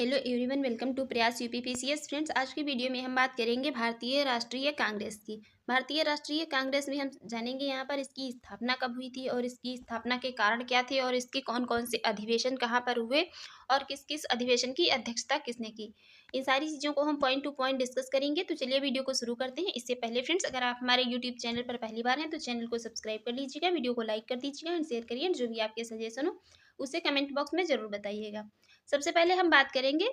Hello everyone, welcome to प्रयास UPPCS. Friends, आज की वीडियो में हम बात करेंगे भारतीय राष्ट्रीय कांग्रेस की। भारतीय राष्ट्रीय कांग्रेस में हम जानेंगे यहाँ पर इसकी स्थापना कब हुई थी और इसकी स्थापना के कारण क्या थे और इसके कौन कौन से अधिवेशन कहाँ पर हुए और किस किस अधिवेशन की अध्यक्षता किसने की। इन सारी चीज़ों को हम पॉइंट टू पॉइंट डिस्कस करेंगे। तो चलिए वीडियो को शुरू करते हैं। इससे पहले फ्रेंड्स, अगर आप हमारे यूट्यूब चैनल पर पहली बार हैं तो चैनल को सब्सक्राइब कर लीजिएगा, वीडियो को लाइक कर दीजिएगा एंड शेयर करिए। जो भी आपके सजेशन हो उसे कमेंट बॉक्स में ज़रूर बताइएगा। सबसे पहले हम बात करेंगे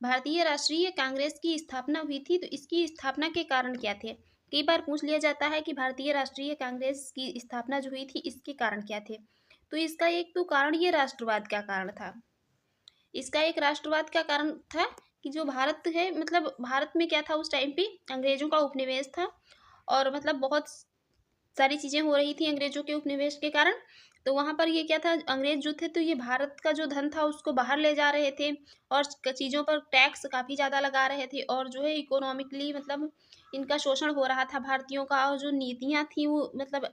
भारतीय राष्ट्रीय कांग्रेस की स्थापना हुई थी, तो इसकी स्थापना के कारण क्या थे। कई बार पूछ लिया जाता है कि भारतीय राष्ट्रीय कांग्रेस की स्थापना जो हुई थी इसके कारण क्या थे। तो इसका एक तो कारण ये राष्ट्रवाद का कारण था। इसका एक राष्ट्रवाद का कारण था कि जो भारत है, मतलब भारत में क्या था उस टाइम पे, अंग्रेजों का उपनिवेश था और मतलब बहुत सारी चीज़ें हो रही थी अंग्रेजों के उपनिवेश के कारण। तो वहाँ पर ये क्या था, अंग्रेज जो थे तो ये भारत का जो धन था उसको बाहर ले जा रहे थे और चीज़ों पर टैक्स काफ़ी ज़्यादा लगा रहे थे और जो है इकोनॉमिकली मतलब इनका शोषण हो रहा था भारतीयों का। और जो नीतियाँ थी वो मतलब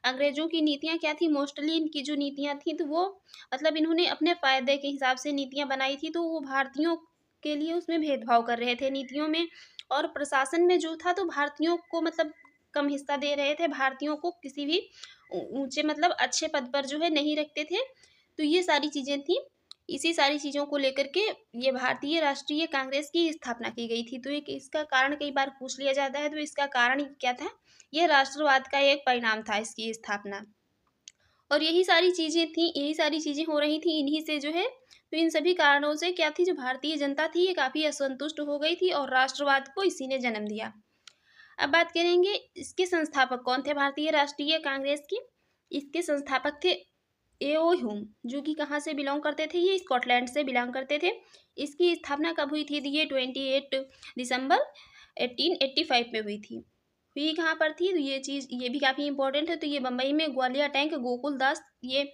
अंग्रेजों की नीतियाँ क्या थी, मोस्टली इनकी जो नीतियाँ थी तो वो मतलब इन्होंने अपने फ़ायदे के हिसाब से नीतियाँ बनाई थी। तो वो भारतीयों के लिए उसमें भेदभाव कर रहे थे नीतियों में। और प्रशासन में जो था तो भारतीयों को मतलब कम हिस्सा दे रहे थे, भारतीयों को किसी भी ऊँचे मतलब अच्छे पद पर जो है नहीं रखते थे। तो ये सारी चीज़ें थी। इसी सारी चीज़ों को लेकर के ये भारतीय राष्ट्रीय कांग्रेस की स्थापना की गई थी। तो एक इसका कारण कई बार पूछ लिया जाता है, तो इसका कारण क्या था, ये राष्ट्रवाद का एक परिणाम था इसकी स्थापना। और यही सारी चीज़ें थी, यही सारी चीज़ें हो रही थी इन्हीं से जो है। तो इन सभी कारणों से क्या थी, जो भारतीय जनता थी ये काफ़ी असंतुष्ट हो गई थी और राष्ट्रवाद को इसी ने जन्म दिया। अब बात करेंगे इसके संस्थापक कौन थे भारतीय राष्ट्रीय कांग्रेस की। इसके संस्थापक थे एओ ह्यूम, जो कि कहाँ से बिलोंग करते थे, ये स्कॉटलैंड से बिलोंग करते थे। इसकी स्थापना कब हुई थी, ये 28 दिसंबर 1885 में हुई थी। हुई कहाँ पर थी, तो ये चीज़ ये भी काफ़ी इंपॉर्टेंट है। तो ये बम्बई में ग्वालियर टैंक गोकुल दास ये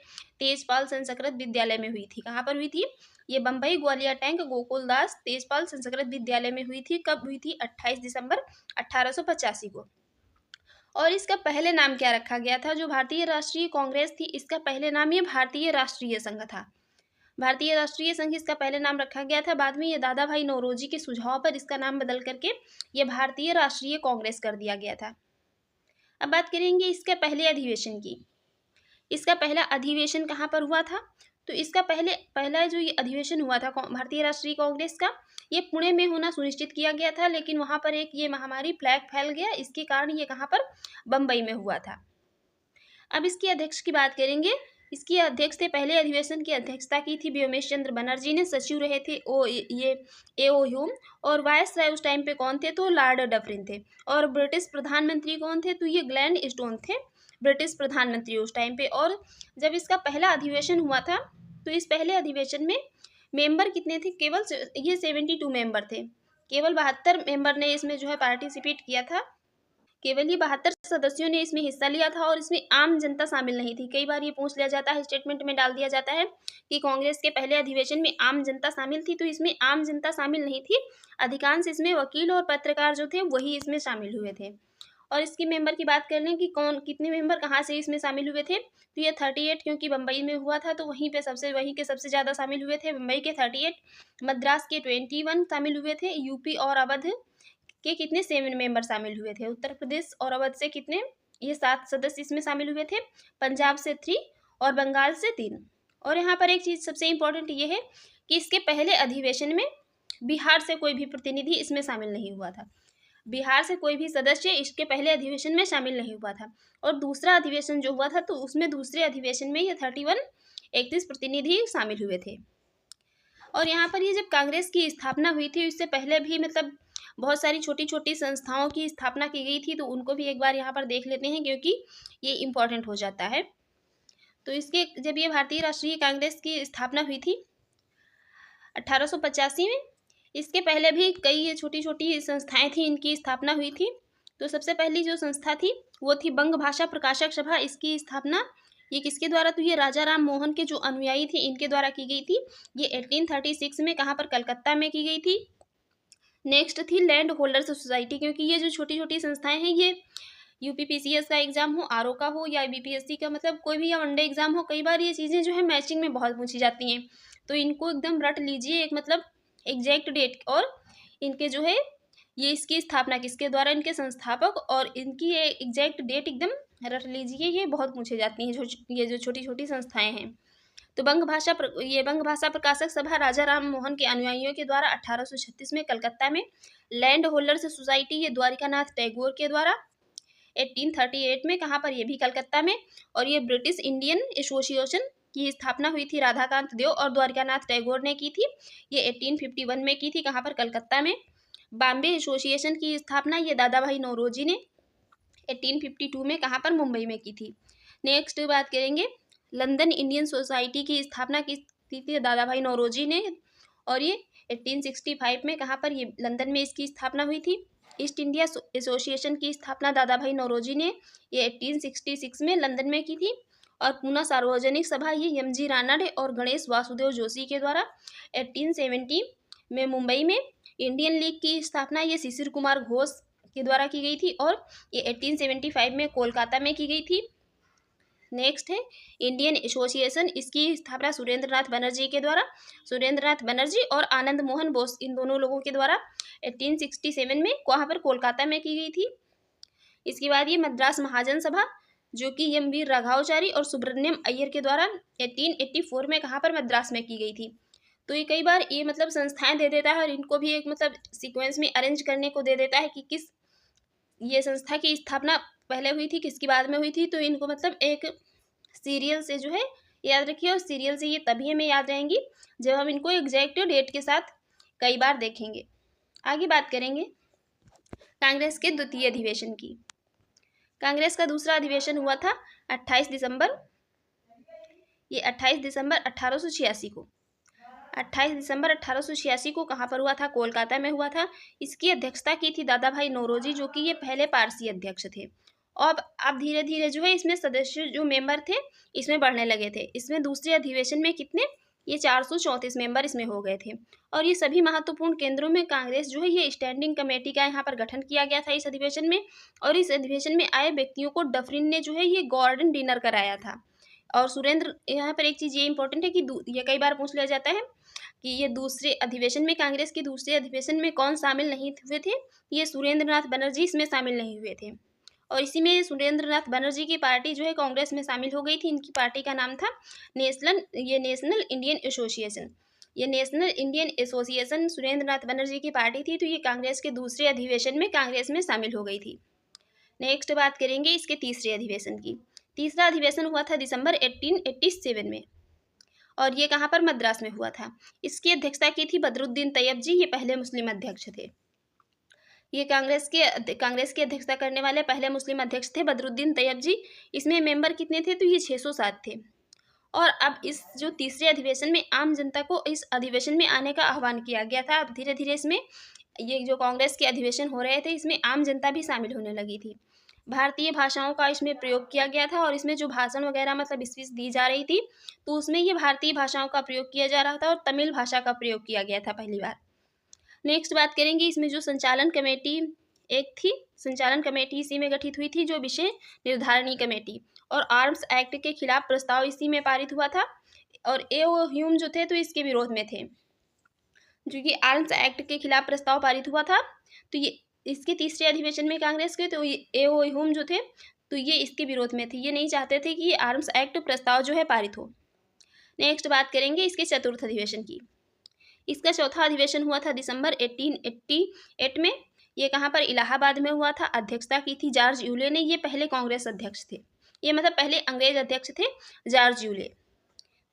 तेजपाल संस्कृत विद्यालय में हुई थी। कहाँ पर हुई थी, ये बम्बई ग्वालियर टैंक गोकुल दास तेजपाल संस्कृत विद्यालय में हुई थी। कब हुई थी, 28 दिसंबर 1885 को। और इसका पहले नाम क्या रखा गया था, जो भारतीय राष्ट्रीय कांग्रेस थी इसका पहले नाम ये भारतीय राष्ट्रीय संघ था। भारतीय राष्ट्रीय संघ इसका पहले नाम रखा गया था। बाद में ये दादा भाई नौरोजी के सुझाव पर इसका नाम बदल करके ये भारतीय राष्ट्रीय कांग्रेस कर दिया गया था। अब बात करेंगे इसके पहले अधिवेशन की। इसका पहला अधिवेशन कहाँ पर हुआ था, तो इसका पहला जो ये अधिवेशन हुआ था भारतीय राष्ट्रीय कांग्रेस का, ये पुणे में होना सुनिश्चित किया गया था। लेकिन वहाँ पर एक ये महामारी प्लेग फैल गया, इसके कारण ये कहाँ पर, बम्बई में हुआ था। अब इसके अध्यक्ष की बात करेंगे। इसकी अध्यक्ष थे, पहले अधिवेशन की अध्यक्षता की थी व्योमेश चंद्र बनर्जी ने। सचिव रहे थे एओ ह्यूम। और वायस राय उस टाइम पे कौन थे, तो लॉर्ड डफरिन थे। और ब्रिटिश प्रधानमंत्री कौन थे, तो ये ग्लैड स्टोन थे, ब्रिटिश प्रधानमंत्री उस टाइम पे। और जब इसका पहला अधिवेशन हुआ था तो इस पहले अधिवेशन में मेंबर कितने थे, केवल ये 72 मेंबर थे। केवल 72 मेंबर ने इसमें जो है पार्टिसिपेट किया था। केवल ये 72 सदस्यों ने इसमें हिस्सा लिया था और इसमें आम जनता शामिल नहीं थी। कई बार ये पूछ लिया जाता है, स्टेटमेंट में डाल दिया जाता है कि कांग्रेस के पहले अधिवेशन में आम जनता शामिल थी, तो इसमें आम जनता शामिल नहीं थी। अधिकांश इसमें वकील और पत्रकार जो थे वही इसमें शामिल हुए थे। और इसके मेंबर की बात कर लें कि कौन कितने मेंबर कहाँ से इसमें शामिल हुए थे, तो ये 38, क्योंकि बम्बई में हुआ था तो वहीं के सबसे ज़्यादा शामिल हुए थे। मुंबई के 38, मद्रास के 21 शामिल हुए थे। यूपी और अवध के कितने 7 मेंबर शामिल हुए थे। उत्तर प्रदेश और अवध से कितने, ये 7 सदस्य इसमें शामिल हुए थे। पंजाब से 3 और बंगाल से 3। और यहाँ पर एक चीज़ सबसे इम्पोर्टेंट ये है कि इसके पहले अधिवेशन में बिहार से कोई भी प्रतिनिधि इसमें शामिल नहीं हुआ था। बिहार से कोई भी सदस्य इसके पहले अधिवेशन में शामिल नहीं हुआ था। और दूसरा अधिवेशन जो हुआ था तो उसमें दूसरे अधिवेशन में ये 31 प्रतिनिधि शामिल हुए थे। और यहाँ पर ये जब कांग्रेस की स्थापना हुई थी, इससे पहले भी मतलब बहुत सारी छोटी छोटी संस्थाओं की स्थापना की गई थी, तो उनको भी एक बार यहाँ पर देख लेते हैं क्योंकि ये इम्पोर्टेंट हो जाता है। तो इसके जब ये भारतीय राष्ट्रीय कांग्रेस की स्थापना हुई थी 1885 में, इसके पहले भी कई ये छोटी छोटी संस्थाएं थी, इनकी स्थापना हुई थी। तो सबसे पहली जो संस्था थी वो थी बंग भाषा प्रकाशक सभा। इसकी स्थापना ये किसके द्वारा, तो ये राजा राम मोहन के जो अनुयायी थे इनके द्वारा की गई थी। ये 1836 में कहाँ पर, कलकत्ता में की गई थी। नेक्स्ट थी लैंड होल्डर्स सोसाइटी, क्योंकि ये जो छोटी छोटी संस्थाएं हैं ये यूपीपीसीएस का एग्जाम हो, आरओ का हो या बीपीएससी का, मतलब कोई भी या वनडे एग्जाम हो, कई बार ये चीज़ें जो है मैचिंग में बहुत पूछी जाती हैं। तो इनको एकदम रट लीजिए। एक मतलब एग्जैक्ट डेट और इनके जो है ये इसकी स्थापना किसके द्वारा, इनके संस्थापक और इनकी ये एग्जैक्ट डेट एकदम रट लीजिए, ये बहुत पूछे जाती हैं ये जो छोटी छोटी संस्थाएं हैं। तो बंग भाषा प्रकाशक सभा राजा राम मोहन के अनुयायियों के द्वारा 1836 में कलकत्ता में लैंड होल्डर्स सोसाइटी ये द्वारिकानाथ टैगोर के द्वारा 1838 में कहाँ पर, ये भी कलकत्ता में, और ये ब्रिटिश इंडियन एसोसिएशन की स्थापना हुई थी राधाकांत देव और द्वारिकानाथ टैगोर ने की थी। ये 1851 में की थी, कहाँ पर, कलकत्ता में। बॉम्बे एसोसिएशन की स्थापना ये दादा भाई नौरोजी ने 1852 में कहाँ पर, मुंबई में की थी। नेक्स्ट बात करेंगे लंदन इंडियन सोसाइटी की स्थापना की थी दादा भाई नौरोजी ने, और ये 1865 में कहाँ पर, ये लंदन में इसकी स्थापना हुई थी। ईस्ट इंडिया एसोसिएशन की स्थापना दादा भाई नौरोजी ने ये 1866 में लंदन में की थी। और पूना सार्वजनिक सभा ये यमजी रानडे और गणेश वासुदेव जोशी के द्वारा 1870 में मुंबई में। इंडियन लीग की स्थापना ये शिशिर कुमार घोष के द्वारा की गई थी और ये 1875 में कोलकाता में की गई थी। नेक्स्ट है इंडियन एसोसिएशन, इसकी स्थापना सुरेंद्र नाथ बनर्जी के द्वारा, सुरेंद्र नाथ बनर्जी और आनंद मोहन बोस इन दोनों लोगों के द्वारा 1867 में वहाँ पर कोलकाता में की गई थी। इसके बाद ये मद्रास महाजन सभा जो कि एम वी राघवाचारी और सुब्रमण्यम अय्यर के द्वारा 1884 में कहाँ पर, मद्रास में की गई थी। तो ये कई बार ये मतलब संस्थाएं दे देता है और इनको भी एक मतलब सीक्वेंस में अरेंज करने को दे देता है कि किस ये संस्था की स्थापना पहले हुई थी किसकी बाद में हुई थी। तो इनको मतलब एक सीरियल से जो है याद रखिए, और सीरियल से ये तभी हमें याद रहेंगी जब हम इनको एग्जैक्ट डेट के साथ कई बार देखेंगे। आगे बात करेंगे कांग्रेस के द्वितीय अधिवेशन की। कांग्रेस का दूसरा अधिवेशन हुआ था 28 दिसंबर, ये 28 दिसंबर 1886 को, 28 दिसंबर 1886 को कहाँ पर हुआ था, कोलकाता में हुआ था। इसकी अध्यक्षता की थी दादा भाई नौरोजी जो कि ये पहले पारसी अध्यक्ष थे। और अब धीरे धीरे जो है इसमें सदस्य जो मेंबर थे इसमें बढ़ने लगे थे। इसमें दूसरे अधिवेशन में कितने, ये 434 मेंबर इसमें हो गए थे। और ये सभी महत्वपूर्ण केंद्रों में कांग्रेस जो है ये स्टैंडिंग कमेटी का यहाँ पर गठन किया गया था इस अधिवेशन में। और इस अधिवेशन में आए व्यक्तियों को डफरिन ने जो है ये गोल्डन डिनर कराया था। और सुरेंद्र, यहाँ पर एक चीज़ ये इंपॉर्टेंट है कि ये कई बार पूछ लिया जाता है कि ये दूसरे अधिवेशन में, कांग्रेस के दूसरे अधिवेशन में कौन शामिल नहीं हुए थे, ये सुरेंद्र नाथ बनर्जी इसमें शामिल नहीं हुए थे। और इसी में सुरेंद्र नाथ बनर्जी की पार्टी जो है कांग्रेस में शामिल हो गई थी। इनकी पार्टी का नाम था नेशनल इंडियन एसोसिएशन। ये नेशनल इंडियन एसोसिएशन सुरेंद्र नाथ बनर्जी की पार्टी थी। तो ये कांग्रेस के दूसरे अधिवेशन में कांग्रेस में शामिल हो गई थी। नेक्स्ट बात करेंगे इसके तीसरे अधिवेशन की। तीसरा अधिवेशन हुआ था दिसंबर 1887 में, और ये कहाँ पर, मद्रास में हुआ था। इसकी अध्यक्षता की थी बदरुद्दीन तैयब जी, ये पहले मुस्लिम अध्यक्ष थे। ये कांग्रेस की अध्यक्षता करने वाले पहले मुस्लिम अध्यक्ष थे बदरुद्दीन तैयब जी। इसमें मेंबर कितने थे, तो ये 607 थे। और अब इस जो तीसरे अधिवेशन में आम जनता को इस अधिवेशन में आने का आह्वान किया गया था। अब धीरे धीरे इसमें ये जो कांग्रेस के अधिवेशन हो रहे थे इसमें आम जनता भी शामिल होने लगी थी। भारतीय भाषाओं का इसमें प्रयोग किया गया था और इसमें जो भाषण वगैरह मतलब स्पीच दी जा रही थी तो उसमें ये भारतीय भाषाओं का प्रयोग किया जा रहा था और तमिल भाषा का प्रयोग किया गया था पहली बार। नेक्स्ट बात करेंगे इसमें जो संचालन कमेटी एक थी, संचालन कमेटी इसी में गठित हुई थी, जो विषय निर्धारणी कमेटी। और आर्म्स एक्ट के खिलाफ प्रस्ताव इसी में पारित हुआ था। और ए.ओ. ह्यूम जो थे तो इसके विरोध में थे, जो कि आर्म्स एक्ट के खिलाफ प्रस्ताव पारित हुआ था। तो ये इसके तीसरे अधिवेशन में कांग्रेस के, तो ए.ओ. ह्यूम जो थे तो ये इसके विरोध में थे, ये नहीं चाहते थे कि आर्म्स एक्ट प्रस्ताव जो है पारित हो। नेक्स्ट बात करेंगे इसके चतुर्थ अधिवेशन की। इसका चौथा अधिवेशन हुआ था दिसंबर 1888 में। ये कहाँ पर, इलाहाबाद में हुआ था। अध्यक्षता की थी जॉर्ज यूले ने, ये पहले कांग्रेस अध्यक्ष थे। ये मतलब पहले अंग्रेज अध्यक्ष थे जॉर्ज यूले।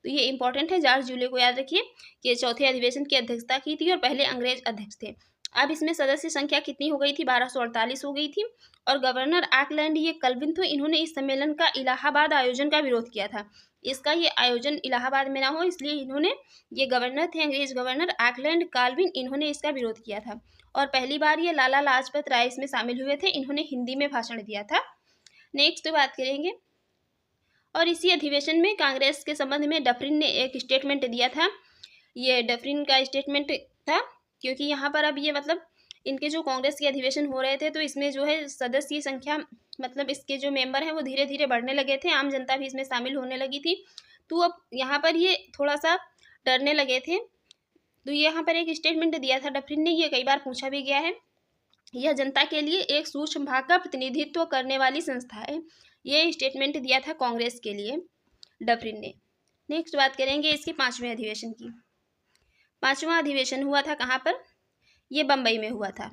तो ये इंपॉर्टेंट है, जॉर्ज यूले को याद रखिए कि चौथे अधिवेशन की अध्यक्षता की थी और पहले अंग्रेज अध्यक्ष थे। अब इसमें सदस्य संख्या कितनी हो गई थी, 1248 हो गई थी। और गवर्नर ऑकलैंड ये कल्विन थे, इन्होंने इस सम्मेलन का इलाहाबाद आयोजन का विरोध किया था। इसका ये आयोजन इलाहाबाद में ना हो इसलिए इन्होंने, ये गवर्नर थे अंग्रेज गवर्नर ऑकलैंड काल्विन, इन्होंने इसका विरोध किया था। और पहली बार ये लाला लाजपत राय इसमें शामिल हुए थे, इन्होंने हिंदी में भाषण दिया था। नेक्स्ट बात करेंगे, और इसी अधिवेशन में कांग्रेस के संबंध में डफरिन ने एक स्टेटमेंट दिया था। ये डफरिन का स्टेटमेंट था क्योंकि यहाँ पर अब ये मतलब इनके जो कांग्रेस के अधिवेशन हो रहे थे तो इसमें जो है सदस्य संख्या मतलब इसके जो मेंबर हैं वो धीरे धीरे बढ़ने लगे थे, आम जनता भी इसमें शामिल होने लगी थी। तो अब यहाँ पर ये थोड़ा सा डरने लगे थे तो यहाँ पर एक स्टेटमेंट दिया था डफरिन ने, ये कई बार पूछा भी गया है। यह जनता के लिए एक सूक्ष्म भाग का प्रतिनिधित्व करने वाली संस्था है। ये स्टेटमेंट दिया था कांग्रेस के लिए डफरिन ने। नेक्स्ट बात करेंगे इसके 5वें अधिवेशन की। 5वां अधिवेशन हुआ था कहाँ पर? ये बम्बई में हुआ था।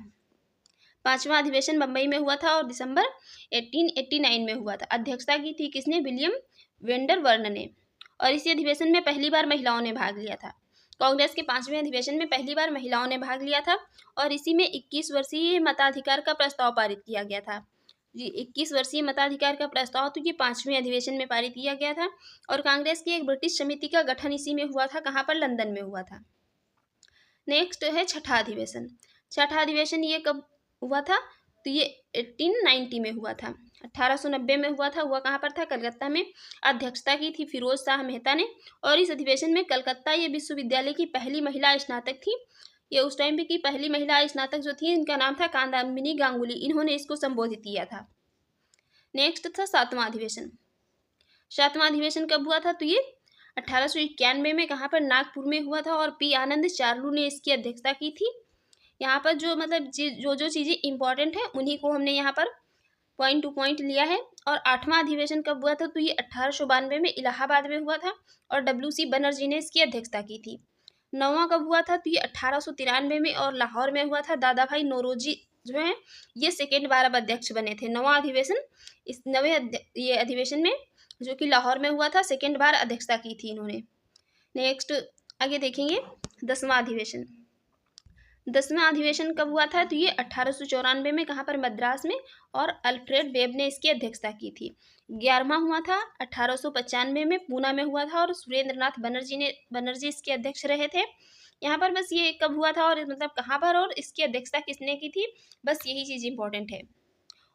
5वां अधिवेशन बम्बई में हुआ था और दिसंबर 1889 में हुआ था। अध्यक्षता की थी किसने? विलियम वेंडरबर्न ने। और इसी अधिवेशन में पहली बार महिलाओं ने भाग लिया था। कांग्रेस के 5वें अधिवेशन में पहली बार महिलाओं ने भाग लिया था और इसी में 21 वर्षीय मताधिकार का प्रस्ताव पारित किया गया था। जी, 21 वर्षीय मताधिकार का प्रस्ताव तो ये 5वें अधिवेशन में पारित किया गया था। और कांग्रेस की एक ब्रिटिश समिति का गठन इसी में हुआ था। कहाँ पर? लंदन में हुआ था। नेक्स्ट है छठा अधिवेशन। छठा अधिवेशन ये कब हुआ था? तो ये 1890 में हुआ था। 1890 में हुआ था। हुआ कहाँ पर था? कलकत्ता में। अध्यक्षता की थी फिरोज शाह मेहता ने। और इस अधिवेशन में कलकत्ता ये विश्वविद्यालय की पहली महिला स्नातक थी। ये उस टाइम पे की पहली महिला स्नातक जो थी, इनका नाम था कादम्बिनी गांगुली। इन्होंने इसको संबोधित किया था। नेक्स्ट था 7वां अधिवेशन। 7वां अधिवेशन कब हुआ था? तो ये 1891 में कहाँ पर? नागपुर में हुआ था और पी आनंद चार्लू ने इसकी अध्यक्षता की थी। यहाँ पर जो मतलब जो चीज़ें इंपॉर्टेंट है उन्हीं को हमने यहाँ पर पॉइंट टू पॉइंट लिया है। और 8वां अधिवेशन कब हुआ था? तो ये 1892 में इलाहाबाद में हुआ था और WC बनर्जी ने इसकी अध्यक्षता की थी। 9वां कब हुआ था? तो ये 1893 में और लाहौर में हुआ था। दादा भाई नौरोजी जो है ये सेकेंड बार अब अध्यक्ष बने थे। 9वां अधिवेशन, इस ये अधिवेशन में जो कि लाहौर में हुआ था, सेकेंड बार अध्यक्षता की थी इन्होंने। नेक्स्ट आगे देखेंगे 10वां अधिवेशन। 10वां अधिवेशन कब हुआ था? तो ये 1894 में कहाँ पर? मद्रास में और अल्फ्रेड वेब ने इसकी अध्यक्षता की थी। 11वां हुआ था 1895 में पूना में हुआ था और सुरेंद्रनाथ बनर्जी इसके अध्यक्ष रहे थे। यहाँ पर बस ये कब हुआ था और मतलब कहाँ पर और इसकी अध्यक्षता किसने की थी, बस यही चीज़ इंपॉर्टेंट है।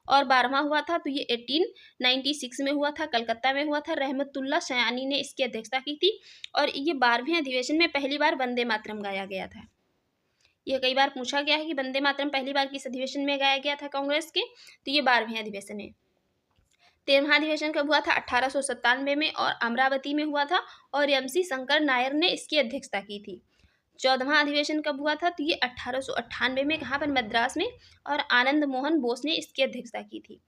और 12वां हुआ था तो ये 1896 में हुआ था, कलकत्ता में हुआ था। रहमतुल्लाह सयानी ने इसकी अध्यक्षता की थी और ये 12वें अधिवेशन में पहली बार वंदे मातरम गाया गया था। यह कई बार पूछा गया है कि वंदे मातरम पहली बार किस अधिवेशन में गाया गया था कांग्रेस के, तो ये 12वें अधिवेशन है। 13वां अधिवेशन कब हुआ था? 1897 में और अमरावती में हुआ था और MC शंकर नायर ने इसकी अध्यक्षता की थी। 14वां अधिवेशन कब हुआ था? तो ये 1898 में कहाँ पर? मद्रास में और आनंद मोहन बोस ने इसकी अध्यक्षता की थी।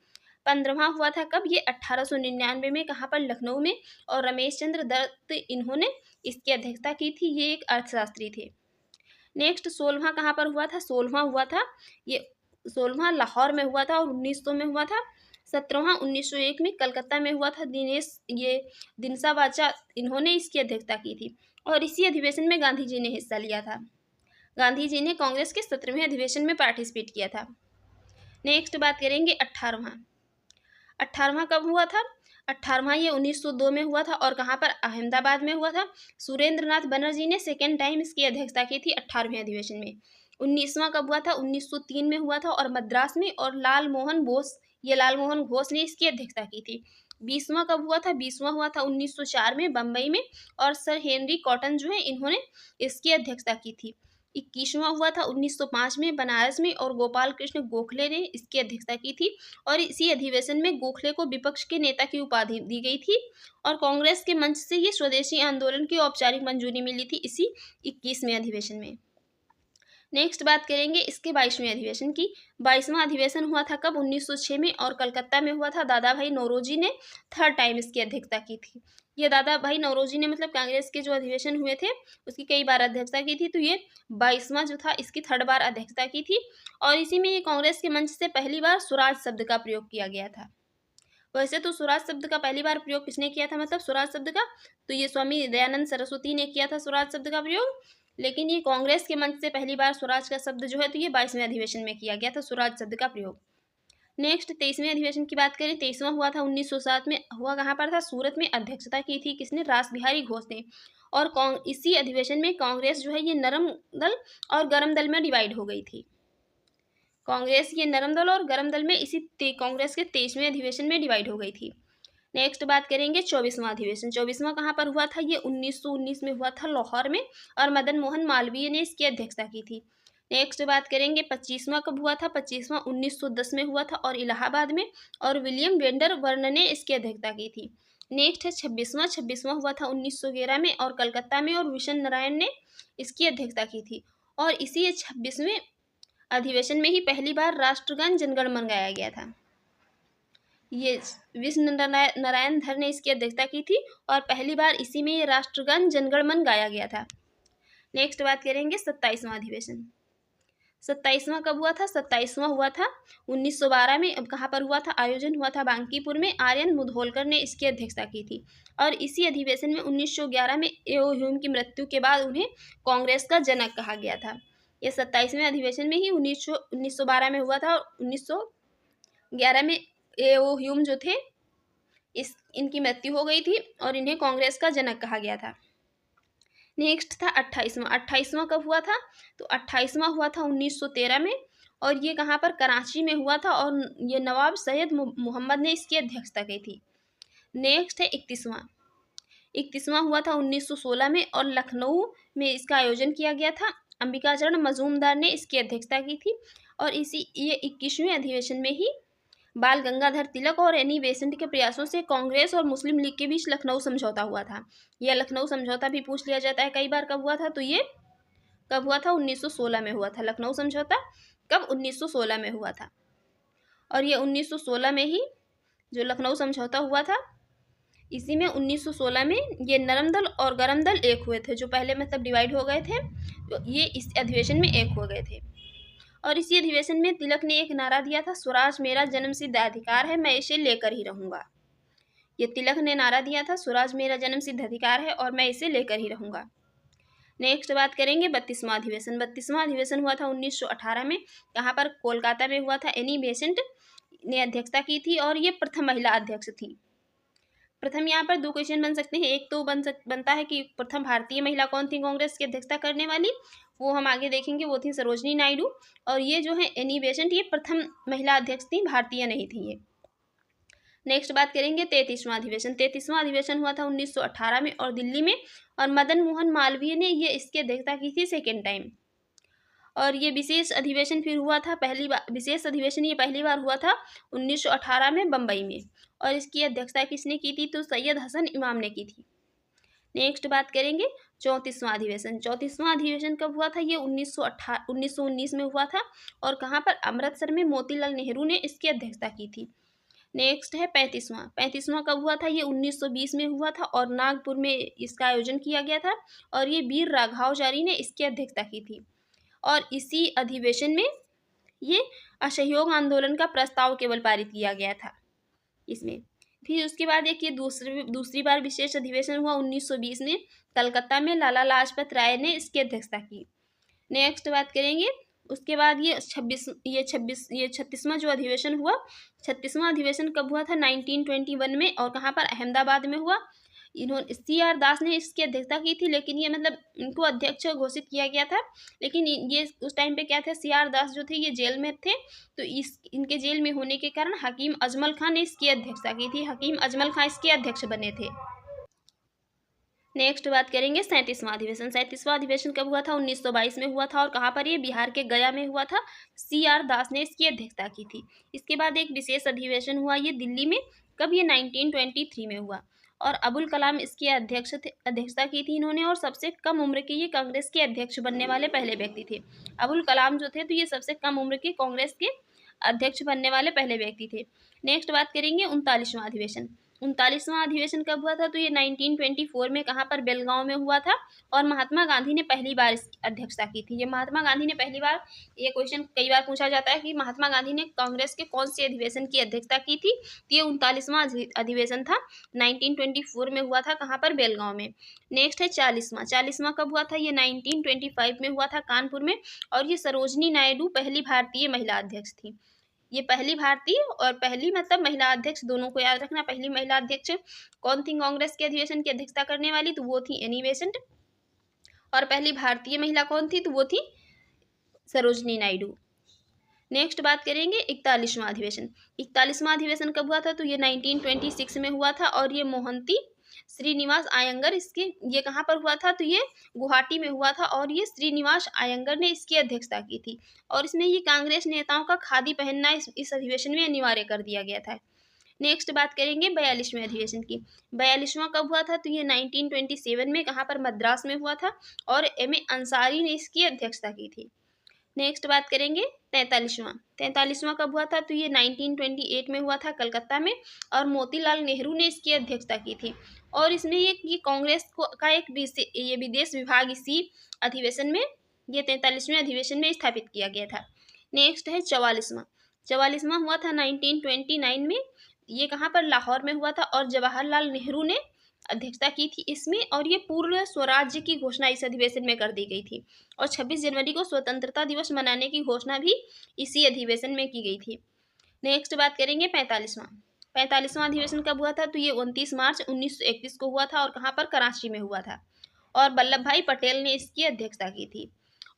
15वां हुआ था कब? ये 1899 में कहाँ पर? लखनऊ में और रमेश चंद्र दत्त इन्होंने इसकी अध्यक्षता की थी। ये एक अर्थशास्त्री थे। नेक्स्ट 16वां कहाँ पर हुआ था? 16वां हुआ था ये 16वां लाहौर में हुआ था और 1900 में हुआ था। 17वां 1901 में कलकत्ता में हुआ था। दिनसा वाचा इन्होंने इसकी अध्यक्षता की थी और इसी अधिवेशन में गांधी जी ने हिस्सा लिया था। गांधी जी ने कांग्रेस के 17वें अधिवेशन में पार्टिसिपेट किया था। नेक्स्ट बात करेंगे 18वां। 18वां कब हुआ था? 18वां ये 1902 में हुआ था और कहाँ पर? अहमदाबाद में हुआ था। सुरेंद्रनाथ बनर्जी ने सेकेंड टाइम इसकी अध्यक्षता की थी 18वें अधिवेशन में। 19वां कब हुआ था? 1903 में हुआ था और मद्रास में और लाल मोहन घोष ने इसकी अध्यक्षता की थी। 20वां कब हुआ था? 20वां हुआ था 1904 में बम्बई में और सर हेनरी कॉटन जो है इन्होंने इसकी अध्यक्षता की थी। 21वां हुआ था 1905 में बनारस में और गोपाल कृष्ण गोखले ने इसकी अध्यक्षता की थी और इसी अधिवेशन में गोखले को विपक्ष के नेता की उपाधि दी गई थी और कांग्रेस के मंच से ये स्वदेशी आंदोलन की औपचारिक मंजूरी मिली थी इसी 21वें अधिवेशन में। नेक्स्ट बात करेंगे इसके 22वें अधिवेशन की। 22वां अधिवेशन हुआ था कब? 1906 में और कलकत्ता में हुआ था। दादा भाई नौरोजी ने थर्ड टाइम इसकी अध्यक्षता की थी। ये दादा भाई नौरोजी ने मतलब कांग्रेस के जो अधिवेशन हुए थे उसकी कई बार अध्यक्षता की थी, तो ये 22वां जो था इसकी थर्ड बार अध्यक्षता की थी और इसी में ये कांग्रेस के मंच से पहली बार स्वराज शब्द का प्रयोग किया गया था। वैसे तो स्वराज शब्द का पहली बार प्रयोग किसने किया था, मतलब स्वराज शब्द का? तो ये स्वामी दयानंद सरस्वती ने किया था स्वराज शब्द का प्रयोग, लेकिन ये कांग्रेस के मंच से पहली बार स्वराज का शब्द जो है तो ये 22वें अधिवेशन में किया गया था स्वराज शब्द का प्रयोग। नेक्स्ट 23वें अधिवेशन की बात करें। 23वां हुआ था 1907 में। हुआ कहाँ पर था? सूरत में। अध्यक्षता की थी किसने? रास बिहारी घोष ने। और इसी अधिवेशन में कांग्रेस जो है ये नरम दल और गरम दल में डिवाइड हो गई थी। कांग्रेस ये नरम दल और गरम दल में इसी कांग्रेस के 23वें अधिवेशन में डिवाइड हो गई थी। नेक्स्ट बात करेंगे 24वां अधिवेशन। 24वां कहाँ पर हुआ था? ये 1919 में हुआ था लाहौर में और मदन मोहन मालवीय ने इसकी अध्यक्षता की थी। नेक्स्ट बात करेंगे 25वां कब हुआ था? 25वां 1910 में हुआ था और इलाहाबाद में और विलियम वेंडरबर्न ने इसकी अध्यक्षता की थी। नेक्स्ट है छब्बीसवां हुआ था 1911 में और कलकत्ता में, और विशन नारायण ने इसकी अध्यक्षता की थी। और इसी 26वें अधिवेशन में ही पहली बार राष्ट्रगान जनगण मन गाया गया था। ये विष्णु नारायण धर ने इसकी अध्यक्षता की थी और पहली बार इसी में ये राष्ट्रगान जनगण मन गाया गया था। नेक्स्ट बात करेंगे 27वां अधिवेशन। 27वां कब हुआ था? 27वां हुआ था 1912 में। अब कहाँ पर हुआ था? आयोजन हुआ था बांकीपुर में। आर्यन मुधोलकर ने इसकी अध्यक्षता की थी। और इसी अधिवेशन में 1911 में ए.ओ. ह्यूम की मृत्यु के बाद उन्हें कांग्रेस का जनक कहा गया था। ये 27वें अधिवेशन में ही 1912 में हुआ था और 1911 में ए.ओ. ह्यूम जो थे इनकी मृत्यु हो गई थी और इन्हें कांग्रेस का जनक कहा गया था। नेक्स्ट था 28वां कब हुआ था? तो 28वां हुआ था 1913 में और ये कहाँ पर? कराची में हुआ था और ये नवाब सैयद मोहम्मद ने इसकी अध्यक्षता की थी। नेक्स्ट है 31वां हुआ था 1916 में और लखनऊ में इसका आयोजन किया गया था। अंबिकाचरण मजूमदार ने इसकी अध्यक्षता की थी। और ये 21वें अधिवेशन में ही बाल गंगाधर तिलक और एनी बेसेंट के प्रयासों से कांग्रेस और मुस्लिम लीग के बीच लखनऊ समझौता हुआ था। यह लखनऊ समझौता भी पूछ लिया जाता है कई बार, कब हुआ था? तो ये कब हुआ था? 1916 में हुआ था। लखनऊ समझौता कब? 1916 में हुआ था। और ये 1916 में ही जो लखनऊ समझौता हुआ था, इसी में 1916 में ये नरम दल और गरम दल एक हुए थे। जो पहले मतलब डिवाइड हो गए थे, तो ये इस अधिवेशन में एक हो गए थे। और इसी अधिवेशन में तिलक ने एक नारा दिया था, स्वराज मेरा जन्मसिद्ध अधिकार है, मैं इसे लेकर ही रहूंगा। ये तिलक ने नारा दिया था, स्वराज मेरा जन्मसिद्ध अधिकार है और मैं इसे लेकर ही रहूंगा। नेक्स्ट बात करेंगे 32वां अधिवेशन। 32वां अधिवेशन हुआ था 1918 में। यहाँ पर कोलकाता में हुआ था। एनी बेसेंट ने अध्यक्षता की थी और ये प्रथम महिला अध्यक्ष थी। प्रथम यहाँ पर दो क्वेश्चन बन सकते हैं। एक तो बनता है कि प्रथम भारतीय महिला कौन थी कांग्रेस की अध्यक्षता करने वाली, वो हम आगे देखेंगे। वो थी सरोजनी नायडू। और ये जो है एनी बेसेंट, ये प्रथम महिला अध्यक्ष थी, भारतीय नहीं थी ये। नेक्स्ट बात करेंगे 33वां अधिवेशन। 33वां अधिवेशन हुआ था 1918 में और दिल्ली में, और मदन मोहन मालवीय ने ये इसकी अध्यक्षता की थी सेकेंड टाइम। और ये विशेष अधिवेशन फिर हुआ था विशेष अधिवेशन ये पहली बार हुआ था 1918 में बम्बई में। और इसकी अध्यक्षता किसने की थी? तो सैयद हसन इमाम ने की थी। नेक्स्ट बात करेंगे 34वां अधिवेशन। 34वां अधिवेशन कब हुआ था? ये 1919 में हुआ था और कहाँ पर? अमृतसर में मोतीलाल नेहरू ने इसकी अध्यक्षता की थी। नेक्स्ट है 35वां कब हुआ था? ये 1920 में हुआ था और नागपुर में इसका आयोजन किया गया था और ये वीर राघवाचारी ने इसकी अध्यक्षता की थी। और इसी अधिवेशन में ये असहयोग आंदोलन का प्रस्ताव केवल पारित किया गया था इसमें। फिर उसके बाद एक ये दूसरी बार विशेष अधिवेशन हुआ 1920 में कलकत्ता में। लाला लाजपत राय ने इसकी अध्यक्षता की। नेक्स्ट बात करेंगे उसके बाद ये 36वां जो अधिवेशन हुआ। 36वां अधिवेशन कब हुआ था? 1921 में और कहाँ पर? अहमदाबाद में हुआ। इन्होंने C.R. दास ने इसकी अध्यक्षता की थी, लेकिन ये मतलब इनको अध्यक्ष घोषित किया गया था। लेकिन ये उस टाइम पे क्या थे, C.R. दास जो थे ये जेल में थे, तो इनके जेल में होने के कारण हकीम अजमल खां ने इसकी अध्यक्षता की थी। हकीम अजमल खां इसके अध्यक्ष बने थे। नेक्स्ट बात करेंगे 37वां अधिवेशन। 37वां अधिवेशन कब हुआ था? 1922 में हुआ था और कहाँ पर? ये बिहार के गया में हुआ था। C.R. दास ने इसकी अध्यक्षता की थी। इसके बाद एक विशेष अधिवेशन हुआ ये दिल्ली में। कब? ये 1923 में हुआ और अबुल कलाम इसकी अध्यक्षता की थी इन्होंने, और सबसे कम उम्र के ये कांग्रेस के अध्यक्ष बनने वाले पहले व्यक्ति थे। अबुल कलाम जो थे तो ये सबसे कम उम्र के कांग्रेस के अध्यक्ष बनने वाले पहले व्यक्ति थे। नेक्स्ट बात करेंगे 39वां अधिवेशन। 39वां अधिवेशन कब हुआ था? तो ये 1924 में कहाँ पर? बेलगांव में हुआ था और महात्मा गांधी ने पहली बार इसकी अध्यक्षता की थी। ये महात्मा गांधी ने पहली बार, ये क्वेश्चन कई बार पूछा जाता है कि महात्मा गांधी ने कांग्रेस के कौन से अधिवेशन की अध्यक्षता की थी। तो ये 39वां अधिवेशन था, 1924 में हुआ था। कहाँ पर? बेलगांव में। नेक्स्ट है 40वां कब हुआ था? ये 1925 में हुआ था कानपुर में और ये सरोजनी नायडू पहली भारतीय महिला अध्यक्ष थी। ये पहली भारतीय और पहली मतलब महिला अध्यक्ष, दोनों को याद रखना। पहली महिला अध्यक्ष कौन थी कांग्रेस के अधिवेशन की अध्यक्षता करने वाली? तो वो थी एनी बेसेंट। और पहली भारतीय महिला कौन थी? तो वो थी सरोजनी नायडू। नेक्स्ट बात करेंगे 41वां अधिवेशन। 41वां अधिवेशन कब हुआ था? तो ये 1926 में हुआ था और ये मोहंती श्रीनिवास आयंगर ये कहाँ पर हुआ था? तो ये गुवाहाटी में हुआ था और ये श्रीनिवास आयंगर ने इसकी अध्यक्षता की थी। और इसमें ये कांग्रेस नेताओं का खादी पहनना इस अधिवेशन में अनिवार्य कर दिया गया था। नेक्स्ट बात करेंगे 42वें अधिवेशन की। 42वां कब हुआ था? तो ये 1927 में कहाँ पर? मद्रास में हुआ था और एम ए अंसारी ने इसकी अध्यक्षता की थी। नेक्स्ट बात करेंगे 43वां। 43वां कब हुआ था? तो ये 1928 में हुआ था कलकत्ता में और मोतीलाल नेहरू ने इसकी अध्यक्षता की थी। और इसमें ये कांग्रेस को का एक ये विदेश विभाग इसी अधिवेशन में, ये 43वें अधिवेशन में स्थापित किया गया था। नेक्स्ट है 44वां। 44वां हुआ था 1929 में, ये कहाँ पर? लाहौर में हुआ था और जवाहरलाल नेहरू ने अध्यक्षता की थी इसमें, और ये पूर्ण स्वराज्य की घोषणा इस अधिवेशन में कर दी गई थी। और 26 जनवरी को स्वतंत्रता दिवस मनाने की घोषणा भी इसी अधिवेशन में की गई थी। नेक्स्ट बात करेंगे 45वां। 45वां अधिवेशन कब हुआ था? तो ये 29 मार्च 1931 को हुआ था और कहाँ पर? कराची में हुआ था और वल्लभ भाई पटेल ने इसकी अध्यक्षता की थी।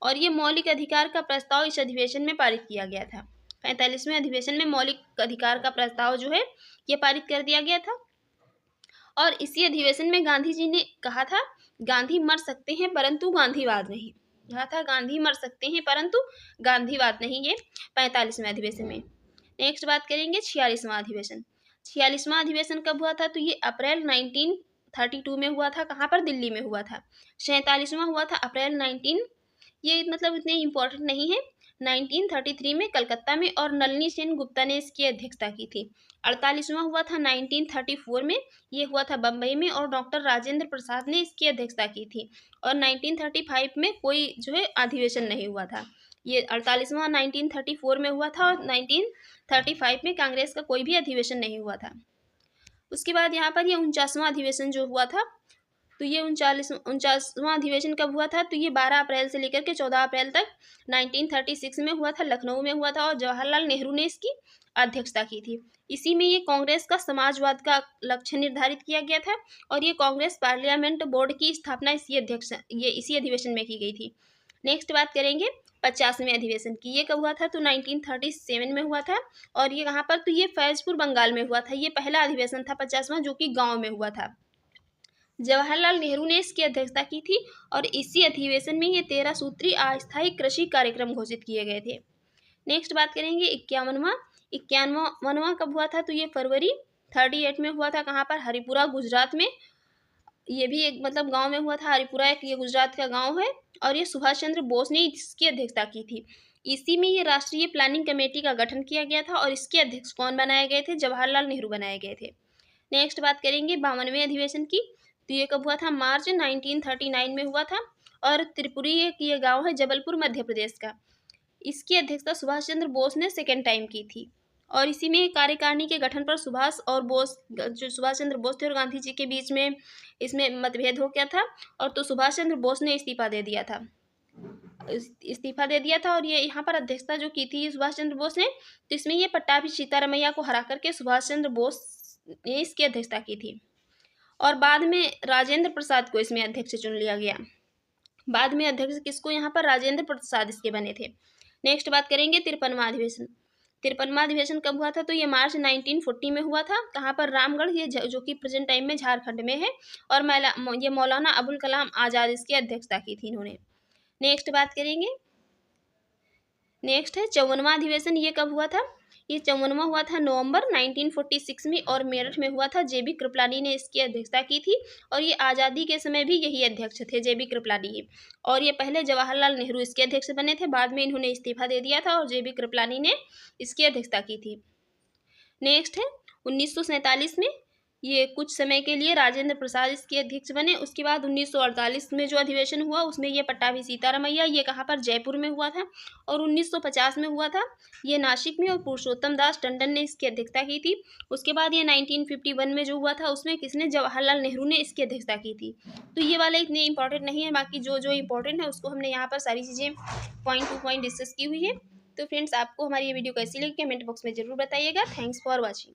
और ये मौलिक अधिकार का प्रस्ताव इस अधिवेशन में पारित किया गया था। 45वें अधिवेशन में मौलिक अधिकार का प्रस्ताव जो है ये पारित कर दिया गया था। और इसी अधिवेशन में गांधी जी ने कहा था, गांधी मर सकते हैं परंतु गांधीवाद नहीं। कहा था गांधी मर सकते हैं परंतु गांधीवाद नहीं, ये 45वें अधिवेशन में। नेक्स्ट बात करेंगे 46वां अधिवेशन। 46वां अधिवेशन कब हुआ था? तो ये अप्रैल 1932 में हुआ था। कहाँ पर? दिल्ली में हुआ था। 47वां हुआ था अप्रैल 19, ये मतलब इतने इम्पोर्टेंट नहीं है, 1933 में कलकत्ता में और नलिनी सेन गुप्ता ने इसकी अध्यक्षता की थी। 48वां हुआ था 1934 में, ये हुआ था बम्बई में और डॉक्टर राजेंद्र प्रसाद ने इसकी अध्यक्षता की थी। और 1935 में कोई जो है अधिवेशन नहीं हुआ था। ये 48वां 1934 में हुआ था और 1935 में कांग्रेस का कोई भी अधिवेशन नहीं हुआ था। उसके बाद यहाँ पर ये 49वां अधिवेशन जो हुआ था, तो ये 49वां अधिवेशन कब हुआ था? तो ये 12 अप्रैल से लेकर के 14 अप्रैल तक 1936 में हुआ था, लखनऊ में हुआ था और जवाहरलाल नेहरू ने इसकी अध्यक्षता की थी। इसी में ये कांग्रेस का समाजवाद का लक्ष्य निर्धारित किया गया था और ये कांग्रेस पार्लियामेंट बोर्ड की स्थापना इसी अधिवेशन में की गई थी। नेक्स्ट बात करेंगे 50वें अधिवेशन की। ये कब हुआ था? तो 1937 में हुआ था और ये कहाँ पर? तो ये फैजपुर बंगाल में हुआ था। ये पहला अधिवेशन था 50वां, जो कि गाँव में हुआ था। जवाहरलाल नेहरू ने इसकी अध्यक्षता की थी और इसी अधिवेशन में ये 13 सूत्री अस्थायी कृषि कार्यक्रम घोषित किए गए थे। नेक्स्ट बात करेंगे 51वां। 51वां कब हुआ था? तो ये फरवरी 38 में हुआ था। कहाँ पर? हरिपुरा गुजरात में। ये भी एक मतलब गांव में हुआ था। हरिपुरा एक ये गुजरात का गांव है और ये सुभाष चंद्र बोस ने इसकी अध्यक्षता की थी। इसी में ये राष्ट्रीय प्लानिंग कमेटी का गठन किया गया था और इसके अध्यक्ष कौन बनाए गए थे? जवाहरलाल नेहरू बनाए गए थे। नेक्स्ट बात करेंगे 52वें अधिवेशन की। तो ये कब हुआ था? मार्च 1939 में हुआ था और त्रिपुरी एक ये गांव है जबलपुर मध्य प्रदेश का। इसकी अध्यक्षता सुभाष चंद्र बोस ने सेकेंड टाइम की थी। और इसी में कार्यकारिणी के गठन पर सुभाष चंद्र बोस थे और गांधी जी के बीच में इसमें मतभेद हो गया था और तो सुभाष चंद्र बोस ने इस्तीफा दे दिया था और ये यहाँ पर अध्यक्षता जो की थी सुभाष चंद्र बोस ने, तो इसमें ये पट्टाभी सीतारामैया को हरा करके सुभाष चंद्र बोस ने इसकी अध्यक्षता की थी। और बाद में राजेंद्र प्रसाद को इसमें अध्यक्ष चुन लिया गया। बाद में अध्यक्ष किसको? यहाँ पर राजेंद्र प्रसाद इसके बने थे। नेक्स्ट बात करेंगे 53वां अधिवेशन। 53वां अधिवेशन कब हुआ था? तो ये मार्च 1940 में हुआ था। कहाँ पर? रामगढ़, ये जो कि प्रेजेंट टाइम में झारखंड में है और ये मौलाना अबुल कलाम आज़ाद इसकी अध्यक्षता की थी इन्होंने। नेक्स्ट बात करेंगे, नेक्स्ट है 54वां अधिवेशन। ये कब हुआ था? ये 54वां हुआ था नवंबर 1946 में और मेरठ में हुआ था। जेबी कृपलानी ने इसकी अध्यक्षता की थी और ये आज़ादी के समय भी यही अध्यक्ष थे, जेबी कृपलानी ही। और ये पहले जवाहरलाल नेहरू इसके अध्यक्ष बने थे, बाद में इन्होंने इस्तीफा दे दिया था और जेबी कृपलानी ने इसकी अध्यक्षता की थी। नेक्स्ट है 1947 में, ये कुछ समय के लिए राजेंद्र प्रसाद इसके अध्यक्ष बने। उसके बाद 1948 में जो अधिवेशन हुआ उसमें ये पट्टाभी सीतारामैया, ये कहाँ पर? जयपुर में हुआ था। और 1950 में हुआ था ये नासिक में और पुरुषोत्तम दास टंडन ने इसकी अध्यक्षता की थी। उसके बाद ये 1951 में जो हुआ था उसमें किसने? जवाहरलाल नेहरू ने इसकी अध्यक्षता की थी। तो ये वाला इतने इंपॉर्टेंट नहीं है, बाकी जो जो इंपॉर्टेंट है उसको हमने यहाँ पर सारी चीज़ें पॉइंट टू पॉइंट डिस्कस की हुई है। तो फ्रेंड्स, आपको हमारी ये वीडियो कैसी लगी कमेंट बॉक्स में ज़रूर बताइएगा। Thanks for watching.